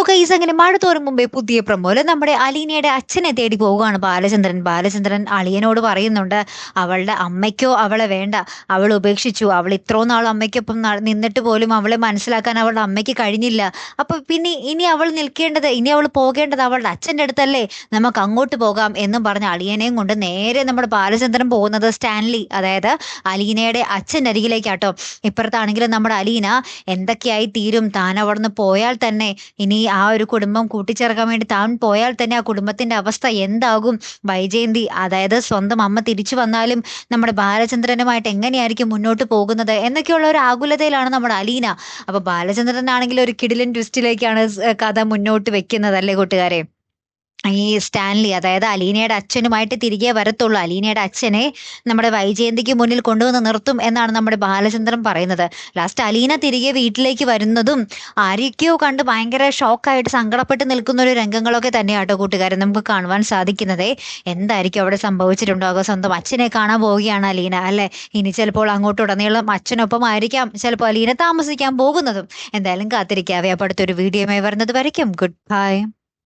Guys അങ്ങനെ മഴ തോരും മുമ്പേ പുതിയ പ്രമോല് നമ്മുടെ അലീനയുടെ അച്ഛനെ തേടി പോവുകയാണ് ബാലചന്ദ്രൻ. ബാലചന്ദ്രൻ അളിയനോട് പറയുന്നുണ്ട്, അവളുടെ അമ്മയ്ക്കോ അവളെ വേണ്ട, അവൾ ഉപേക്ഷിച്ചു, അവൾ ഇത്രയും നാൾ അമ്മയ്ക്കൊപ്പം നിന്നിട്ട് പോലും അവളെ മനസ്സിലാക്കാൻ അവളുടെ അമ്മയ്ക്ക് കഴിഞ്ഞില്ല. അപ്പൊ പിന്നെ ഇനി അവൾ നിൽക്കേണ്ടത്, ഇനി അവൾ പോകേണ്ടത് അവളുടെ അച്ഛൻ്റെ അടുത്തല്ലേ, നമുക്ക് അങ്ങോട്ട് പോകാം എന്നും പറഞ്ഞ അളിയനെയും കൊണ്ട് നേരെ നമ്മുടെ ബാലചന്ദ്രൻ പോകുന്നത് സ്റ്റാൻലി, അതായത് അലീനയുടെ അച്ഛൻ്റെ അരികിലേക്കാട്ടോ. ഇപ്പുറത്താണെങ്കിലും നമ്മുടെ അലീന എന്തൊക്കെയായി തീരും, താൻ അവിടുന്ന് പോയാൽ തന്നെ, ഇനി ആ ഒരു കുടുംബം കൂട്ടിച്ചേർക്കാൻ വേണ്ടി താൻ പോയാൽ തന്നെ ആ കുടുംബത്തിന്റെ അവസ്ഥ എന്താകും, വൈജയന്തി അതായത് സ്വന്തം അമ്മ തിരിച്ചു വന്നാലും നമ്മുടെ ബാലചന്ദ്രനുമായിട്ട് എങ്ങനെയായിരിക്കും മുന്നോട്ട് പോകുന്നത് എന്നൊക്കെയുള്ള ഒരു ആകുലതയിലാണ് നമ്മുടെ അലീന. അപ്പൊ ബാലചന്ദ്രനാണെങ്കിൽ ഒരു കിടിലൻ ട്വിസ്റ്റിലേക്കാണ് കഥ മുന്നോട്ട് വെക്കുന്നത് അല്ലേ കൂട്ടുകാരെ. ഈ സ്റ്റാൻലി അതായത് അലീനയുടെ അച്ഛനുമായിട്ട് തിരികെ വരത്തുള്ളൂ, അലീനയുടെ അച്ഛനെ നമ്മുടെ വൈജയന്തിക്ക് മുന്നിൽ കൊണ്ടുവന്ന് നിർത്തും എന്നാണ് നമ്മുടെ ബാലചന്ദ്രൻ പറയുന്നത്. ലാസ്റ്റ് അലീന തിരികെ വീട്ടിലേക്ക് വരുന്നതും ആരൊക്കെയോ കണ്ട് ഭയങ്കര ഷോക്കായിട്ട് സങ്കടപ്പെട്ട് നിൽക്കുന്ന ഒരു രംഗങ്ങളൊക്കെ തന്നെയാട്ടോ കൂട്ടുകാരൻ നമുക്ക് കാണുവാൻ സാധിക്കുന്നത്. എന്തായിരിക്കും അവിടെ സംഭവിച്ചിട്ടുണ്ടാകുക, സ്വന്തം അച്ഛനെ കാണാൻ പോവുകയാണ് അലീന അല്ലെ. ഇനി ചിലപ്പോൾ അങ്ങോട്ടുടനീളം അച്ഛനൊപ്പം ആയിരിക്കാം ചിലപ്പോൾ അലീന താമസിക്കാൻ പോകുന്നതും. എന്തായാലും കാത്തിരിക്കാവേ. അപ്പോൾ അടുത്തൊരു വീഡിയോയുമായി വരുന്നത് വരയ്ക്കും ഗുഡ് ബൈ.